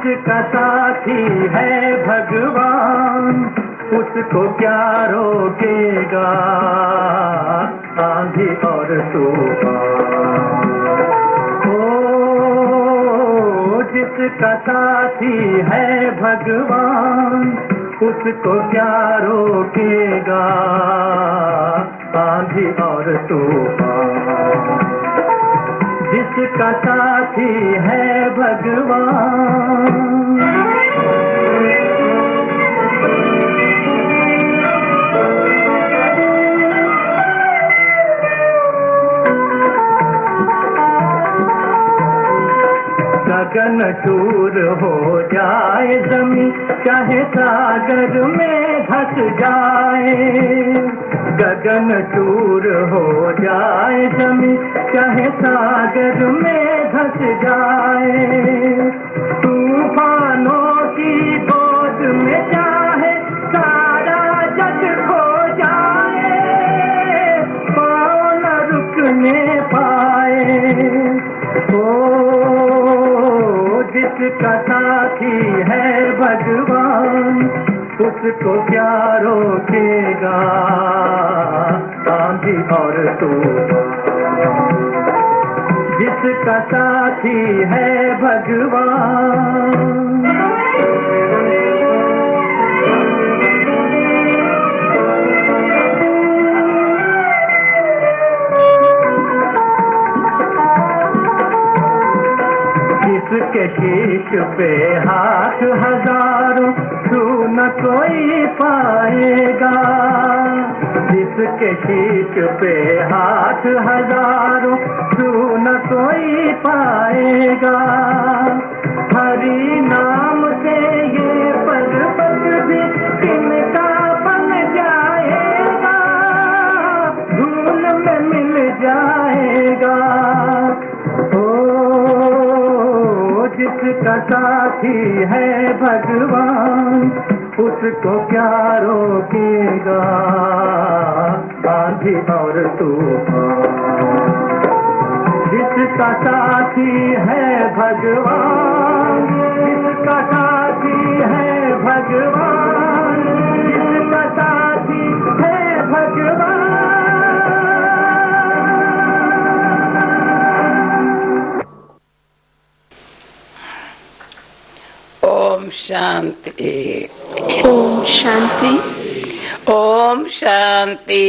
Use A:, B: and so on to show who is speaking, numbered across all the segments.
A: जिसका साथी है भगवान उसको क्या रोकेगा आंधी और तूफान। ओ जिसका साथी है भगवान उसको क्या रोकेगा आंधी और तूफान। जिसका साथी है भगवान। गगन चूर हो जाए जमीन चाहे सागर में धस जाए। गगन चूर हो जाए जमीन चाहे सागर में धस जाए। तूफानों की गोद में चाहे सारा जग खो जाए पाँव न रुकने पाए। ओ जिसका साथी है भगवान उसको क्या रोकेगा आंधी और तूफान। जिसका साथी है भगवान। जिसके शीश पे हाथ हजारों छू न कोई पाएगा। जिसके शीश पे हाथ हजारों छू न कोई पाएगा। हरि नाम से ये पर्वत भी तिनका बन जाएगा धूल में मिल जाएगा। जिसका साथी है भगवान उसको क्या रोकेगा आंधी और तूफान। जिसका साथी है भगवान जिसका साथी है भगवान जिसका साथी है भगवान।
B: ओम शांति।
C: ओम शांति।
B: ओम शांति।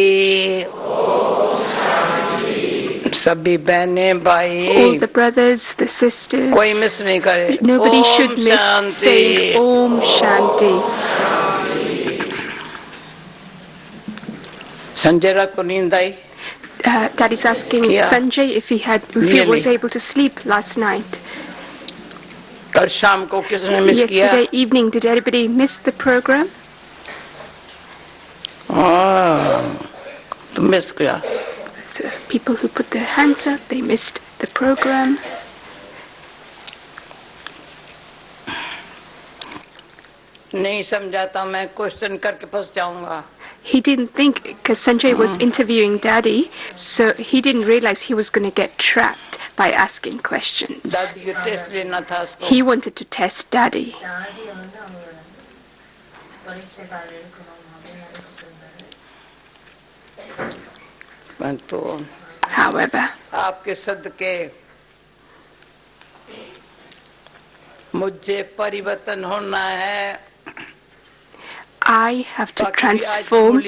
B: सभी बहनें भाई
C: all the brothers, the sisters,
B: कोई मिस नहीं करे।
C: nobody should miss saying Om Shanti.
B: Sanjay रात को नींद आई?
C: Daddy's asking Sanjay if he was able to sleep last night.
B: कल शाम को किसने मिस किया?
C: Yesterday evening, did anybody miss the program?
B: तो मिस किया।
C: So people who put their hands up, they missed the program.
B: नहीं समझा था मैं क्वेश्चन करके फंस जाऊंगा।
C: He didn't think, because Sanjay was interviewing Daddy, so he didn't realize he was going to get trapped by asking questions.
B: दादी को test लेना था उसको।
C: He wanted to test Daddy. However,
B: आपके सदके मुझे परिवर्तन होना है।
C: I have to transform,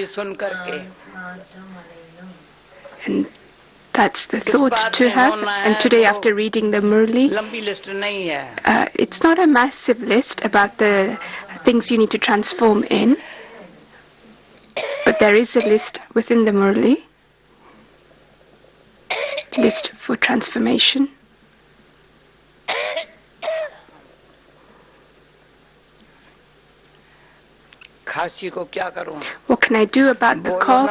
C: and that's the thought to have. And today, after reading the Murli, it's not a massive list about the things you need to transform in, but there is a list within the Murli, list for transformation. What can I do about the cough?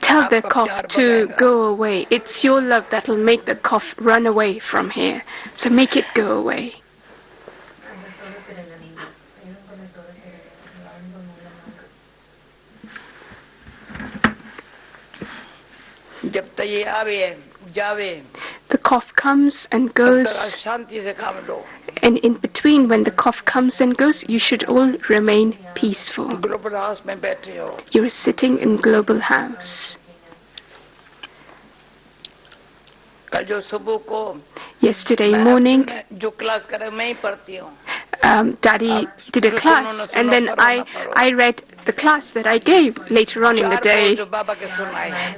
C: Tell the cough to go away. It's your love that will make the cough run away from here. So make it go away.
B: The
C: cough comes and goes. And in between, when the cough comes and goes, you should all remain peaceful. You're sitting in Global House. Yesterday morning, Daddy did a class, and then I read the class that I gave later on in the day.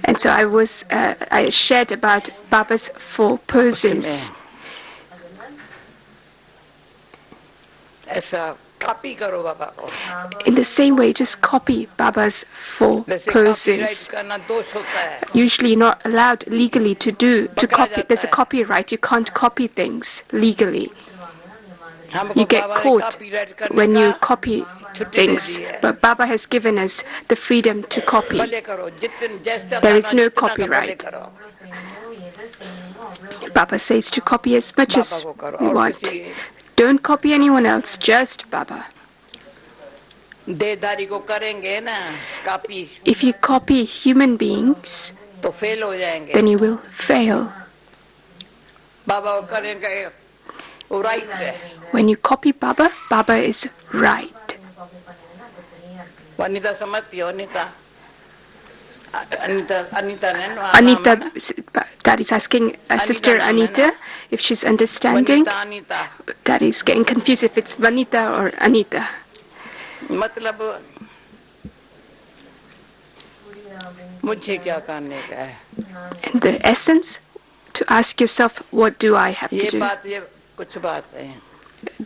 C: And so I shared about Baba's 4 poses. In the same way, just copy Baba's 4 poses. Usually you're not allowed legally to copy. There's a copyright. You can't copy things legally. You get caught when you copy things. But Baba has given us the freedom to copy. There is no copyright. Baba says to copy as much as we want. Don't copy anyone else, just Baba. If you copy human beings, then you will fail. When you copy Baba, Baba is right. Anita, Dad is asking Sister Anita if she's understanding. Dad is getting confused if it's Vanita or Anita. And the essence, to ask yourself, what do I have to do?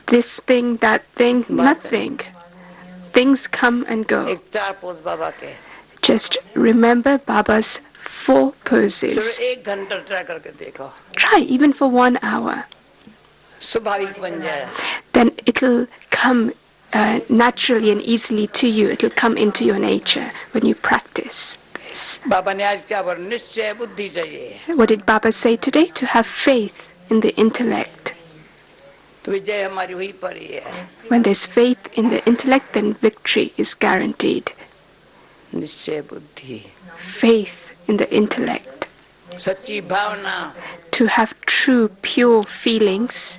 C: This thing, that thing, nothing. Things come and go. Just remember Baba's 4 poses. Try even for 1 hour. Then it'll come naturally and easily to you. It'll come into your nature when you practice this. What did Baba say today? To have faith in the intellect. When there's faith in the intellect, then victory is guaranteed. Faith in the intellect. To have true, pure feelings.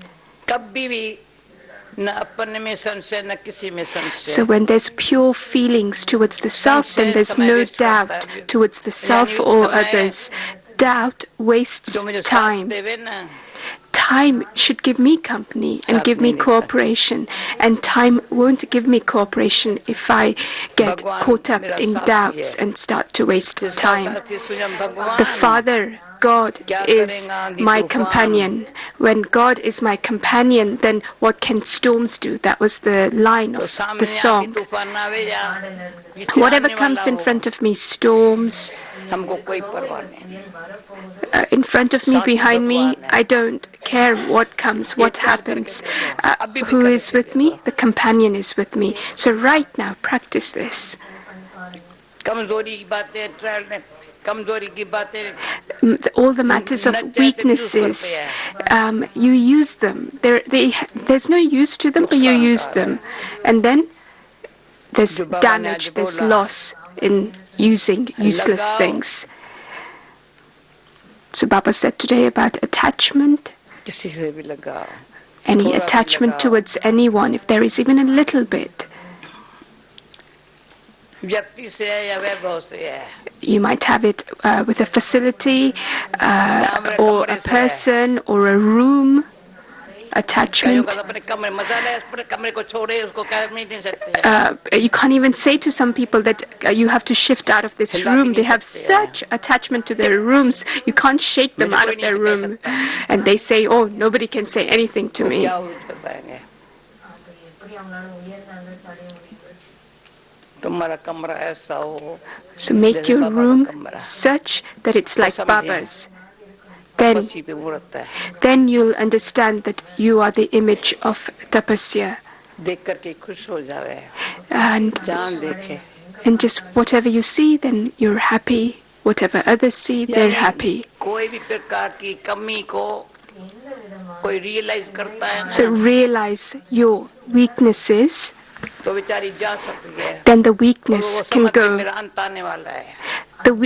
C: So when there's pure feelings towards the self, then there's no doubt towards the self or others. Doubt wastes time. Time should give me company and give me cooperation. And time won't give me cooperation if I get caught up in doubts and start to waste time. The Father, God, is my companion. When God is my companion, then what can storms do? That was the line of the song. Whatever comes in front of me, storms, in front of me, behind me, I don't care what comes, what happens. Who is with me? The companion is with me. So right now, practice this. All the matters of weaknesses, you use them. There's no use to them, but you use them. And then there's damage, there's loss in using useless things. So Baba said today about attachment. Any attachment towards anyone, if there is even a little bit. You might have it with a facility or a person or a room. Attachment. You can't even say to some people that you have to shift out of this room. They have such attachment to their rooms. You can't shake them out of their room. And they say, oh, nobody can say anything to me. So make your room such that it's like Baba's. Then you'll understand that you are the image of tapasya. And just whatever you see, then you're happy. Whatever others see, they're happy. So realize your weaknesses. Then the weakness can go.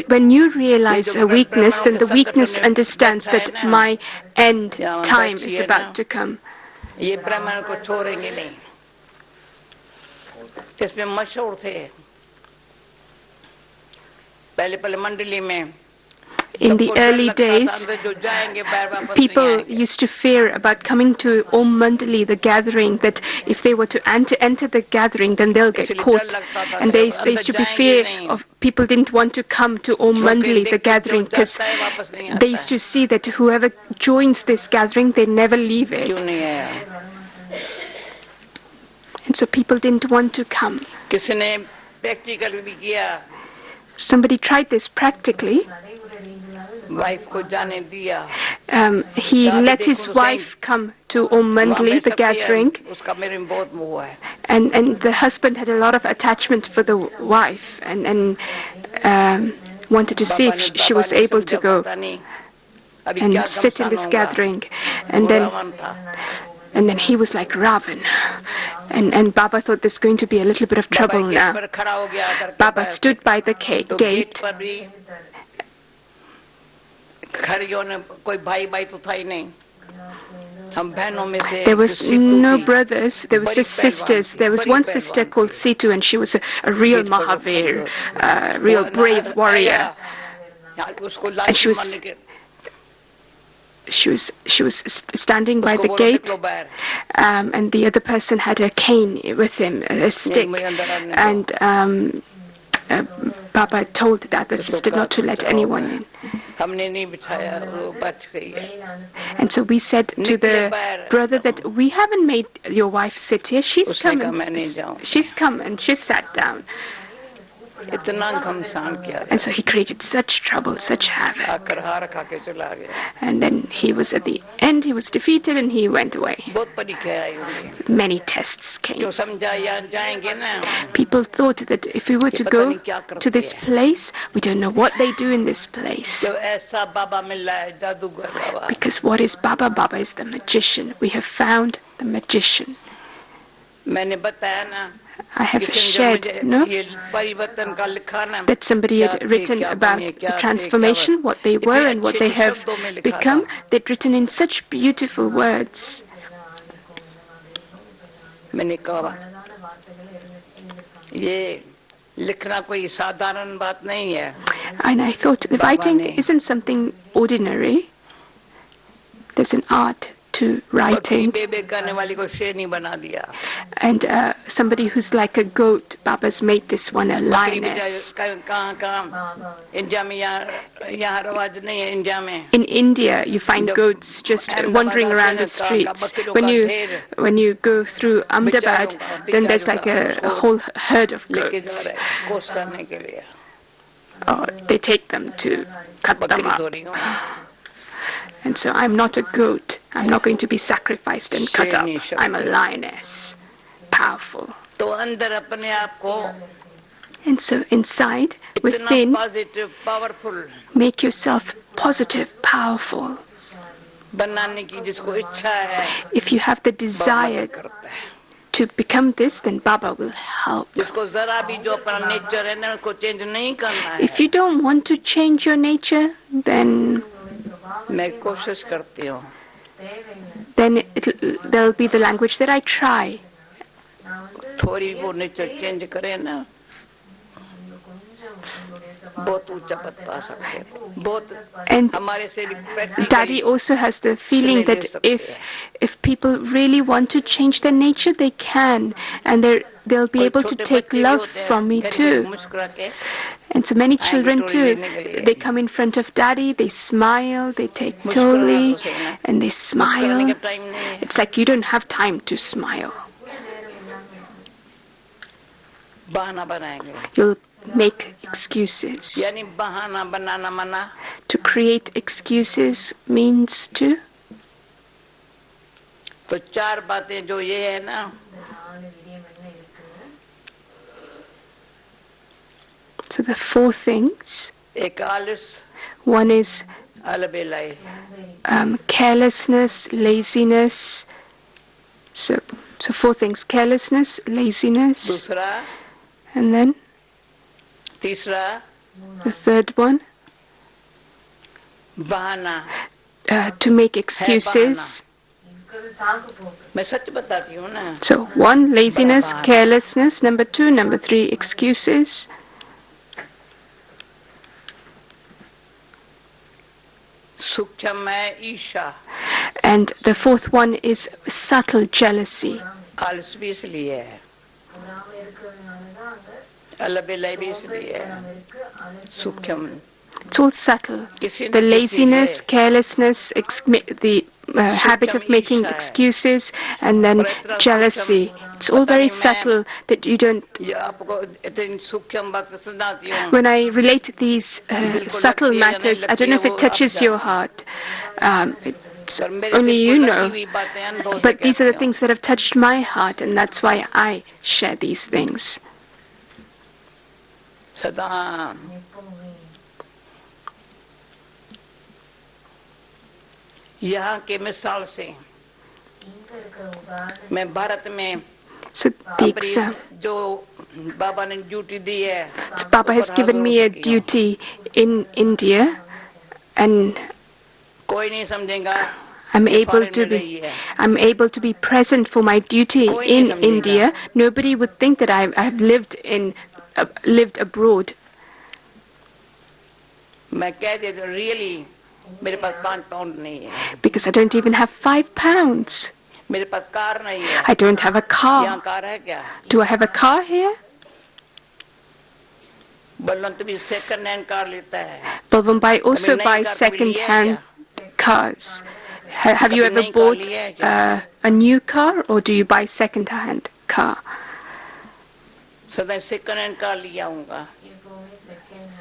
C: When you realize a weakness, then the weakness understands that my end time is about to come.
B: ये ब्राह्मण को छोड़ेंगे नहीं। इसमें मशहूर थे पहले मंडली में।
C: In the early days, people used to fear about coming to Om Mandali, the gathering, that if they were to enter the gathering, then they'll get caught. And there used to be fear of people didn't want to come to Om Mandali, the gathering, because they used to see that whoever joins this gathering, they never leave it. And so people didn't want to come. Somebody tried this practically. He let his wife come to Om Mandali, the gathering, and the husband had a lot of attachment for the wife and wanted to see if she was able to go and sit in this gathering. And then he was like Ravan. And Baba thought there's going to be a little bit of trouble now. Baba stood by the gate. There was no brothers, there was just sisters. There was one sister called Situ, and she was a real Mahavir, a real brave warrior. And she was standing by the gate, and the other person had a cane with him, a stick, and Baba told the other sister not to let anyone in. And so we said to the brother that we haven't made your wife sit here. She's come and she sat down. And so he created such trouble, such havoc. And then he was at the end, he was defeated and he went away. Many tests came. People thought that if we were to go to this place, we don't know what they do in this place. Because what is Baba? Baba is the magician. We have found the magician. I have shared, that somebody had written about the transformation, what they were and what they have become. They'd written in such beautiful words. And I thought the writing isn't something ordinary. There's an art to writing. And somebody who's like a goat, Baba's made this one a lioness. In India, you find goats just wandering around the streets. When you go through Ahmedabad, then there's like a whole herd of goats. Oh, they take them to cut them up. And so I'm not a goat. I'm not going to be sacrificed and cut up. I'm a lioness. Powerful. And so inside, within, make yourself positive, powerful. If you have the desire to become this, then Baba will help. If you don't want to change your nature, then there'll be the language that I try. And Daddy also has the feeling that if people really want to change their nature, they can, and they'll be able to take love from me too. And so many children too, they come in front of Daddy, they smile, they take Toli, and they smile. It's like you don't have time to smile. You'll make excuses. To create excuses means to? So the four things. One is carelessness, laziness. So four things: carelessness, laziness, and then the third one, to make excuses. So 1, laziness, carelessness. Number 2, number 3, excuses. And the 4th one is subtle jealousy. It's all subtle. The laziness, carelessness, the habit of making excuses, and then jealousy. It's all very subtle that you don't. When I relate these subtle matters, I don't know if it touches your heart. Only you know. But these are the things that have touched my heart, and that's why I share these things.
B: यहाँ के मिसाल से मैं भारत में जो बाबा ने duty दी है,
C: Baba has given me a duty in India, and
B: कोई नहीं समझेगा
C: I'm able to be present for my duty in India. Nobody would think that I've lived abroad.
B: मैं कह दे really मेरे पास 5 पाउंड नहीं है.
C: Because I don't even have 5 pounds.
B: मेरे पास car नहीं है.
C: I don't have a car.
B: यहाँ car है क्या?
C: Do I have a car here?
B: बल्लम तो भी सेकंड हैंड कार लेता है.
C: Balwant also buys second-hand cars. Have you ever bought a new car, or do you buy second-hand car?
B: सदा second hand car लिया हूँगा.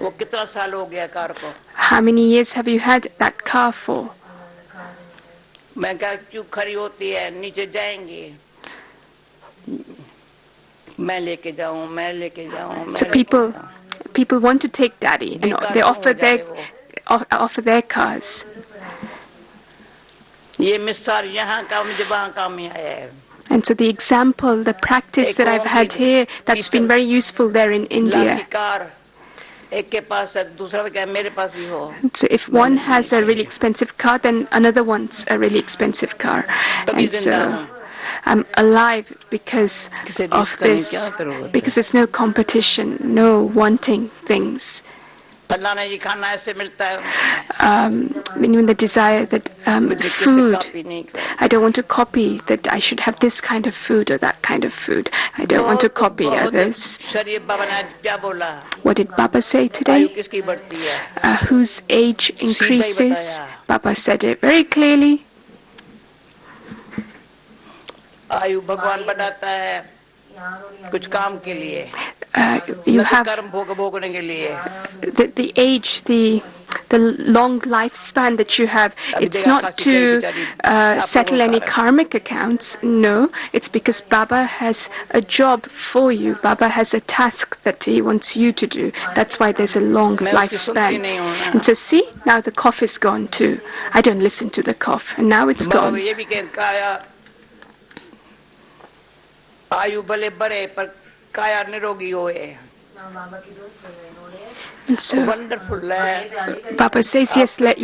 B: वो कितना साल हो गया कार को?
C: How many years have you had that car for?
B: मैं कहा क्यों खड़ी होती है, नीचे जाएंगे. मैं लेके जाऊं.
C: So people want to take Daddy, and they offer their cars.
B: ये मिसाल यहाँ का मुझे वहाँ काम में आया है.
C: And so the example, the practice that I've had here, that's been very useful there in India. So if one has a really expensive car, then another wants a really expensive car. And so I'm alive because of this, because there's no competition, no wanting things. Even the desire that food, I don't want to copy that I should have this kind of food or that kind of food. I don't want to copy others. What did Baba say today? Whose age increases? Baba said it very clearly. You have the age, the long lifespan that you have. It's not to settle any karmic accounts. No, it's because Baba has a job for you. Baba has a task that he wants you to do. That's why there's a long lifespan. And so see, now the cough is gone too. I don't listen to the cough, and now it's gone. And so Baba says, yes, as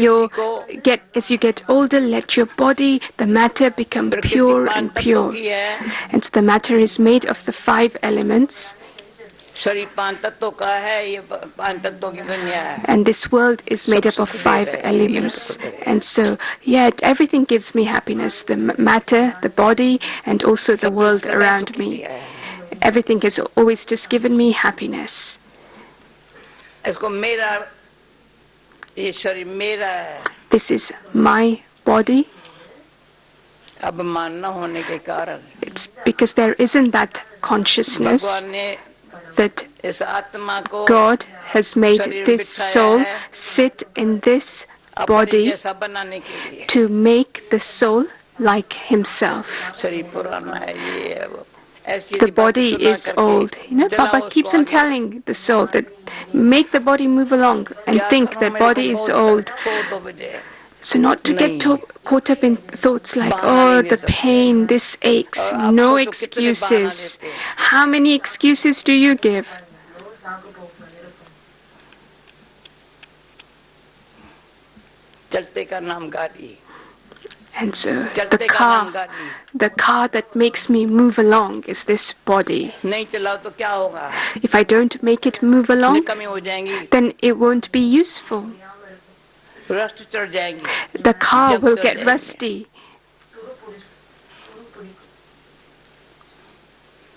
C: you get older, let your body, the matter, become pure and pure. And so the matter is made of the 5 elements. And this world is made up of 5 elements. And so, everything gives me happiness. The matter, the body, and also the world around me. Everything has always just given me happiness. This is my body. It's because there isn't that consciousness that God has made this soul sit in this body to make the soul like himself. The body is old. Baba keeps on telling the soul that make the body move along and think that body is old. So not to get caught up in thoughts like, oh, the pain, this aches. No excuses. How many excuses do you give? And so the car that makes me move along is this body. If I don't make it move along, then it won't be useful. The car will get rusty.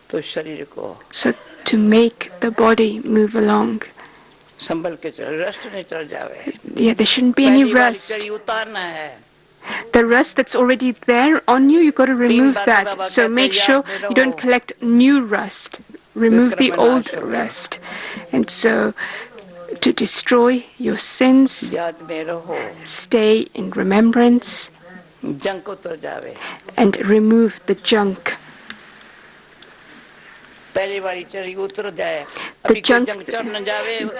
C: So to make the body move along, there shouldn't be any rust. The rust that's already there on you, you've got to remove that. So make sure you don't collect new rust. Remove the old rust. And so to destroy your sins, stay in remembrance and remove the junk. The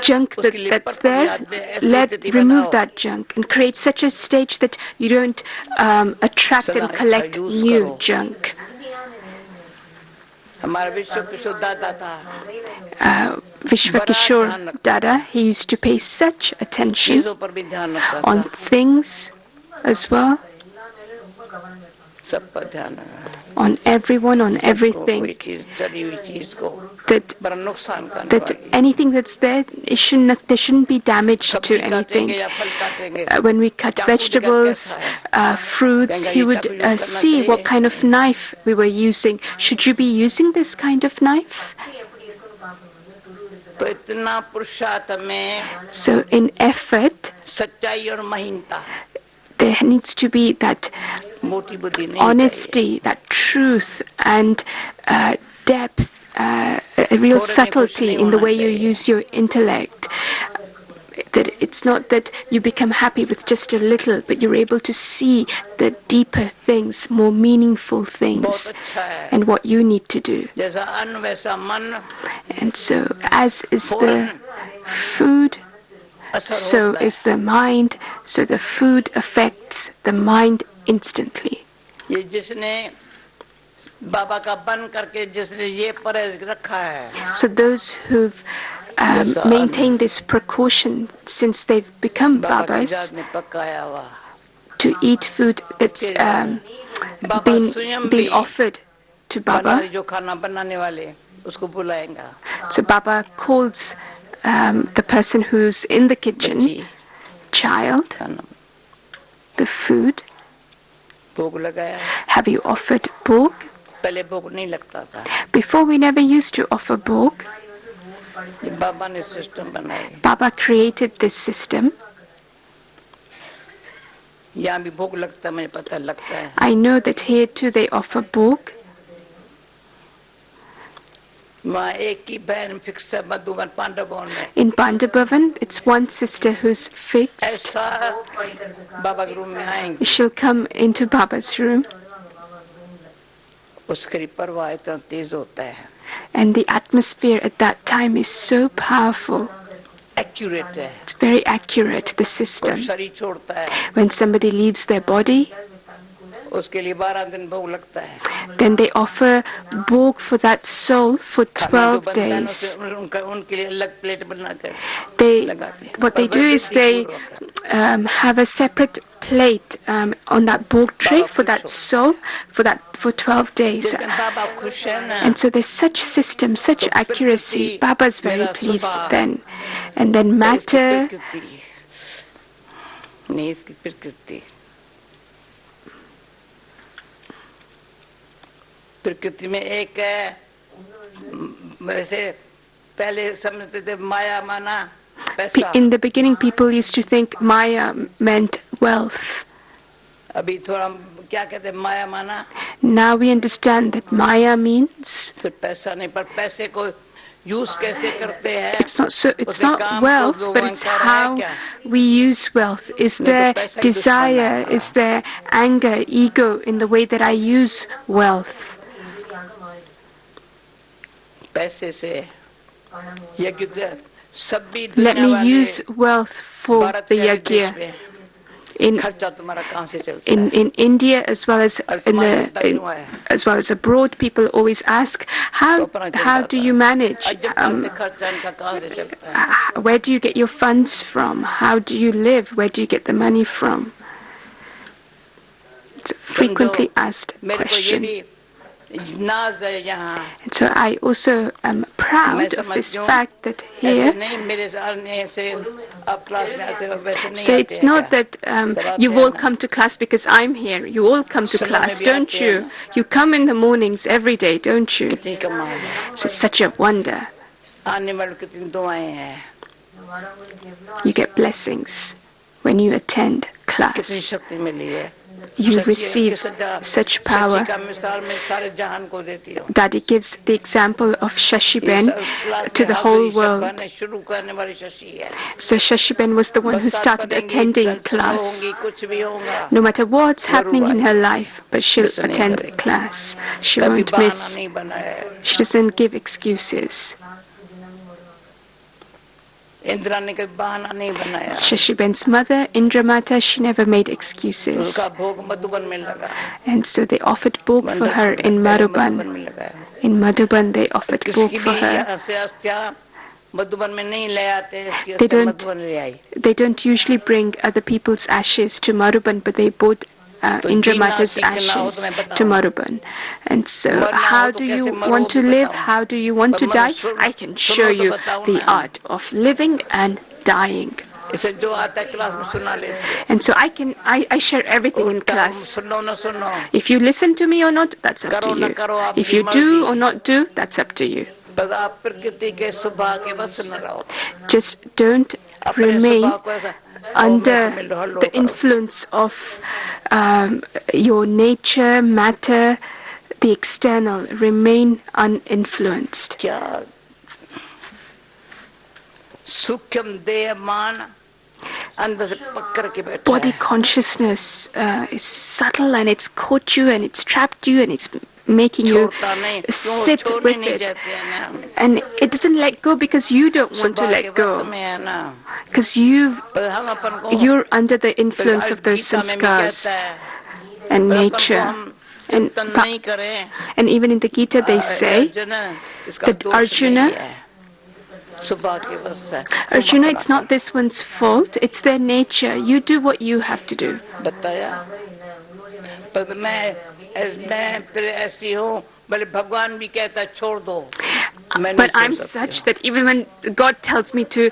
C: junk that's there, remove that junk and create such a stage that you don't attract and collect new junk. Vishwakishore Dada, he used to pay such attention on things as well, on everyone, on everything, that anything that's there, there shouldn't be damage to anything. When we cut vegetables, fruits, he would see what kind of knife we were using. Should you be using this kind of knife? So in effort, there needs to be that honesty, that truth, and depth, a real subtlety in the way you use your intellect. That it's not that you become happy with just a little, but you're able to see the deeper things, more meaningful things, and what you need to do. And so, as is the food, so is the mind. So the food affects the mind instantly. So those who've maintained this precaution since they've become Babas, to eat food that's been offered to Baba. So Baba calls the person who's in the kitchen, child, the food. Have you offered bhog? Before we never used to offer bhog. Baba created this system. I know that here too they offer bhog. In Pandabhavan, it's one sister who's fixed. She'll come into Baba's room. And the atmosphere at that time is so powerful. It's very accurate, the system. When somebody leaves their body, then they offer bhog for that soul for 12 days. What they do is they have a separate plate on that bhog tray for that soul for 12 days. And so there's such system, such accuracy. Baba's very pleased then. And then matter.
B: प्रकृति में एक है वैसे पहले समझते थे माया माना पैसा.
C: In the beginning, people used to think Maya meant wealth.
B: अभी थोड़ा क्या कहते हैं माया माना.
C: Now we understand that Maya means.
B: पैसा नहीं पर पैसे को use कैसे करते हैं.
C: It's not wealth, but it's how we use wealth. Is there desire? Is there anger, ego in the way that I use wealth? Let me use wealth for the yajna. In India as well as as well as abroad, people always ask, how do you manage? Where do you get your funds from? How do you live? Where do you get the money from? frequently asked question. And so I also am proud of this fact that here, so it's not that you've all come to class because I'm here. You all come to class, don't you? You come in the mornings every day, don't you? So it's such a wonder. You get blessings when you attend class. You receive such power. Daddy gives the example of Shashiben to the whole world. So Shashiben was the one who started attending class. No matter what's happening in her life, but she'll attend class. She won't miss. She doesn't give excuses. Shashiben's mother, Indramata, she never made excuses. And so they offered bhog for her in Madhuban. In Madhuban, they offered bhog for her. They don't usually bring other people's ashes to Madhuban, but they brought Indramata's ashes to Madhuban. And so, how do you want to live? How do you want to die? I can show you the art of living and dying. And so I share everything in class. If you listen to me or not, that's up to you. If you do or not do, that's up to you. Just don't remain under the influence of your nature, matter, the external. Remain uninfluenced. Body consciousness is subtle, and it's caught you and it's trapped you and it's making you sit with it. And it doesn't let go because you don't want to let go. Because you're under the influence of those sanskars and nature. And even in the Gita they say that Arjuna, it's not this one's fault, it's their nature. You do what you have to do. But I'm such that even when God tells me to,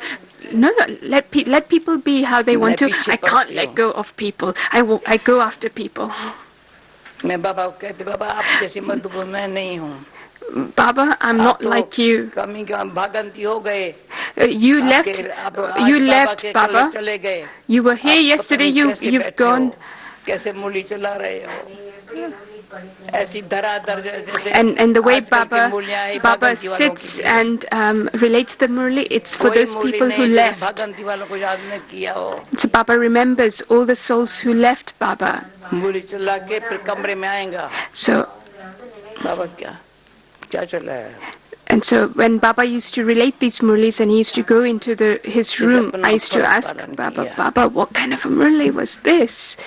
C: no, let people be how they want to, I can't let go of people. I go after people. Baba, I'm not like you. You left, Baba. You were here yesterday, you've gone. And the way Baba sits and relates the Murli, it's for those people who left. So Baba remembers all the souls who left Baba. So, and so when Baba used to relate these Murlis and he used to go into his room, I used to ask Baba, what kind of a Murli was this?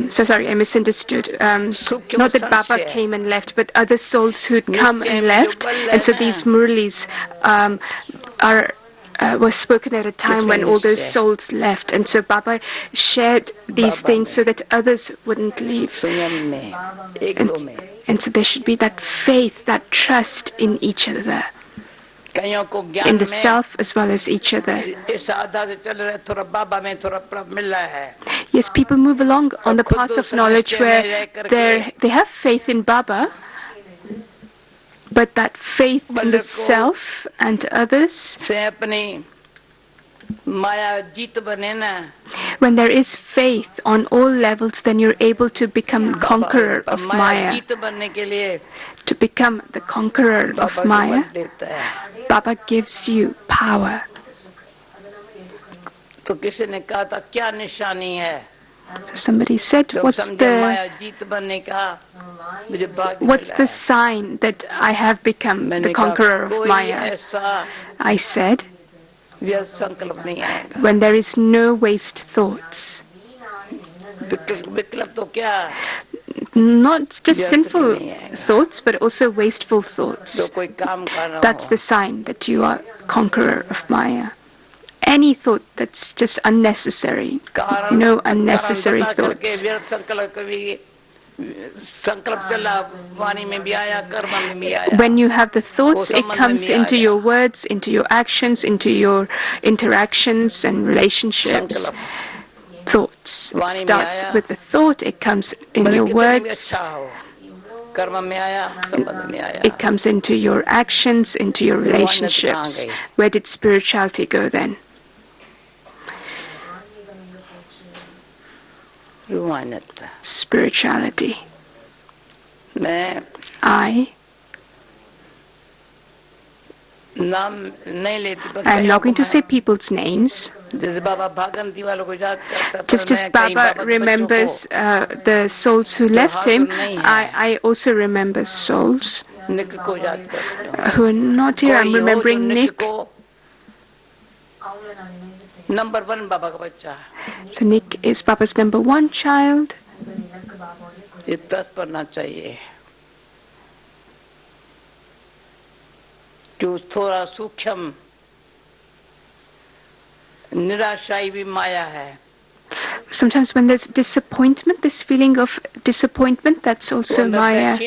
C: So sorry, I misunderstood. Not that Baba came and left, but other souls who'd come and left. And so these Murlis were spoken at a time when all those souls left. And so Baba shared these things so that others wouldn't leave. And so there should be that faith, that trust in each other. In the self as well as each other. Yes, people move along on the path of knowledge where they have faith in Baba, but that faith in the self and others, when there is faith on all levels, then you're able to become conqueror of Maya. To become the conqueror of Maya, Baba gives you power. So somebody said, what's the sign that I have become the conqueror of Maya? I said, when there is no waste thoughts. Not just sinful thoughts, but also wasteful thoughts. That's the sign that you are conqueror of Maya. any thought that's just unnecessary. No unnecessary thoughts. When you have the thoughts, it comes into your words, into your actions, into your interactions and relationships. Thoughts. It starts with the thought, it comes in your words, it comes into your actions, into your relationships. Where did spirituality go then? Spirituality. I am not going to say people's names. Just as Baba remembers the souls who left him, I also remember souls who are not here. I'm remembering Nick. So Nick is Baba's number one child.
B: जो थोड़ा सूक्ष्म निराशाई भी माया है.
C: Sometimes when there's disappointment, this feeling of disappointment, that's also Maya.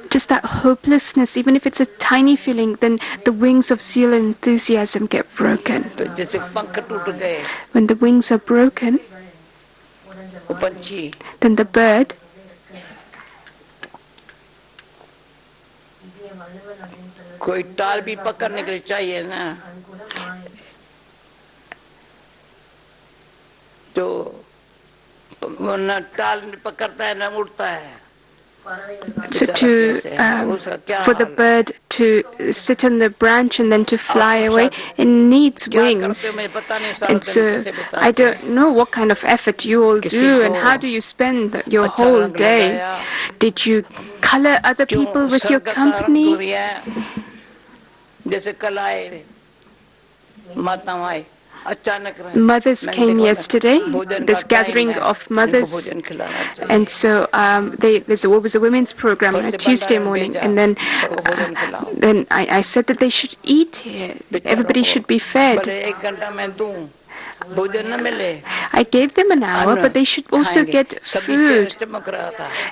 C: Just that hopelessness, even if it's a tiny feeling, then the wings of zeal and enthusiasm get broken. When the wings are broken, then the bird
B: कोई टाल भी पकड़ने के लिए चाहिए ना, तो ना टाल पकड़ता है ना उड़ता है.
C: So for the bird to sit on the branch and then to fly away, it needs wings. And so I don't know what kind of effort you all do and how do you spend your whole day. Did you color other people with your company? Mothers came yesterday, this gathering of mothers, and so there was a women's program on a Tuesday morning, and then I said that they should eat here, everybody should be fed. I gave them an hour, but they should also get food.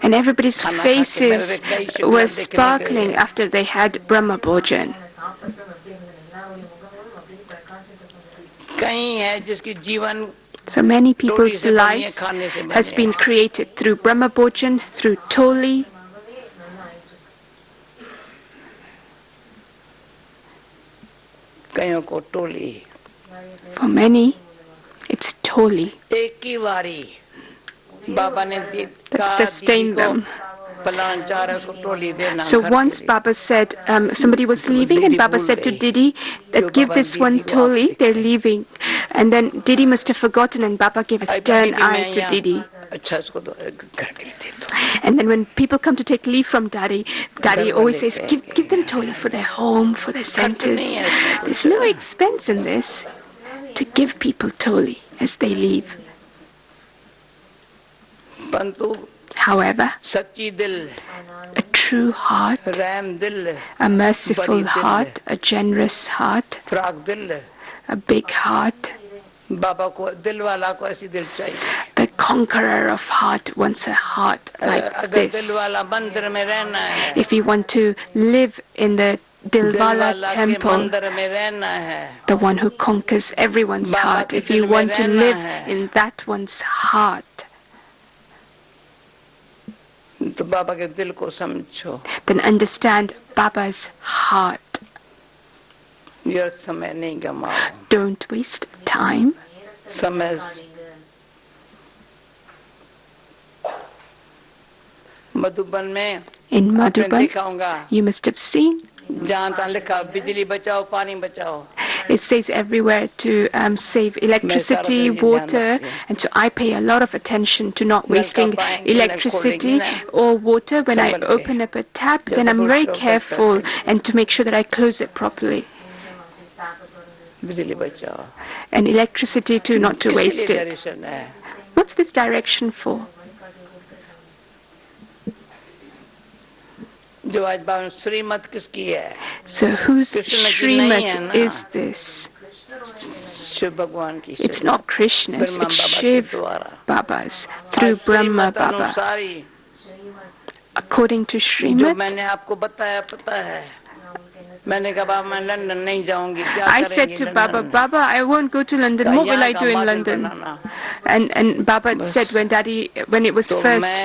C: And everybody's faces were sparkling after they had Brahma Bhojan. So many people's lives has been created through Brahma Bhojan, through Toli. For many, it's Toli that sustained them. So once Baba said, somebody was leaving, and Baba said to Didi that give this one Toli, they're leaving. And then Didi must have forgotten, and Baba gave a stern eye to Didi. And then when people come to take leave from Daddy, Daddy always says, give them Toli for their home, for their centers. There's no expense in this to give people Toli as they leave. However, a true heart, a merciful heart, a generous heart, a big heart, the conqueror of heart wants a heart like this. If you want to live in the Dilwala temple, the one who conquers everyone's heart, if you want to live in that one's heart, then understand Baba's heart. Don't waste time. In Madhuban, you must have seen, it says everywhere to save electricity, water, and so I pay a lot of attention to not wasting electricity or water. When I open up a tap, then I'm very careful and to make sure that I close it properly. And electricity too, not to waste it. What's this direction for? So whose Srimad is this? It's not Krishna's, it's Shiv Baba's, through Brahma Baba. According to Srimad, I said to Baba, Baba, I won't go to London. What will I do in London? And Baba said when it was first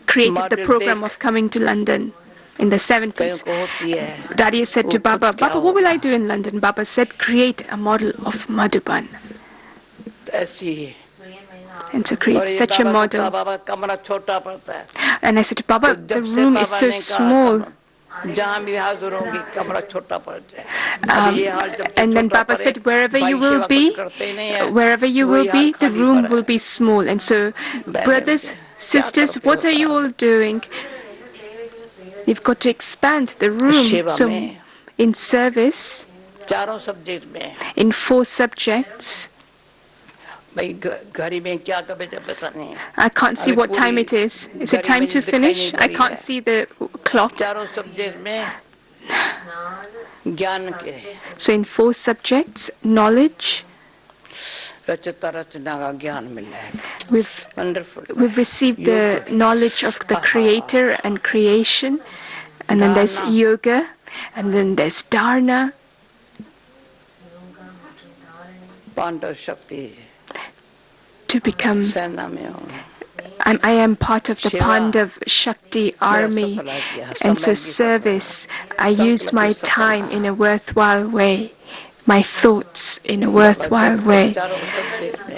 C: created the program of coming to London in the 70s, Daddy said to Baba, Baba, what will I do in London? Baba said, create a model of Madhuban. And to create such a model. And I said to Baba, the room is so small. And then Baba said, wherever you will be, the room will be small. And so, brothers, sisters, what are you all doing? You've got to expand the room. So, in service, in 4 subjects, I can't see what time it is. Is it time to finish? I can't see the clock. So in 4 subjects, knowledge, we've received the knowledge of the Creator and creation, and then there's yoga, and then there's dharana, to become. I am part of the Pandav Shakti army, and so service, I use my time in a worthwhile way, my thoughts in a worthwhile way.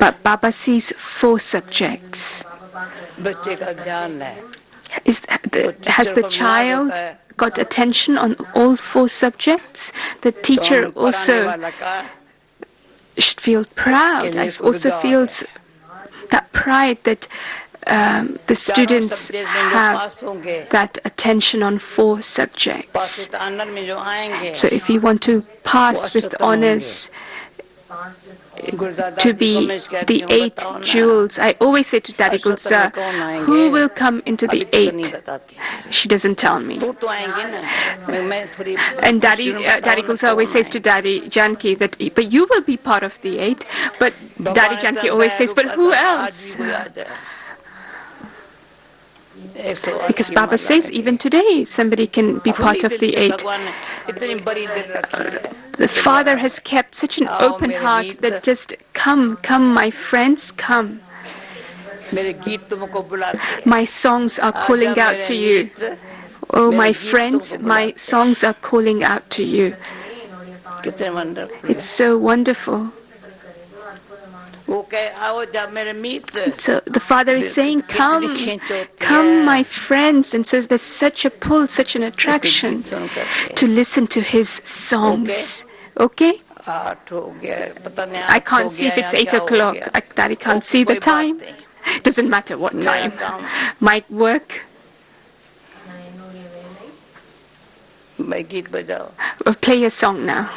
C: But Baba sees 4 subjects. Has the child got attention on all 4 subjects? The teacher also should feel proud. I also feels that pride that the students have that attention on 4 subjects. So if you want to pass with honors, to be the 8 jewels, I always say to Dadi Gulsa, who will come into the 8? She doesn't tell me. And Dadi Gulsa always says to Dadi Janki that, but you will be part of the 8. But Dadi Janki always says, but who else? Because Baba says even today somebody can be part of the 8. The Father has kept such an open heart that just come, my friends, come. My songs are calling out to you. Oh, my friends, my songs are calling out to you. It's so wonderful. So the Father is saying, come, my friends. And so there's such a pull, such an attraction to listen to His songs. Okay? I can't see if it's 8 o'clock. Daddy can't see the time. Doesn't matter what time. Might work. Play a song now.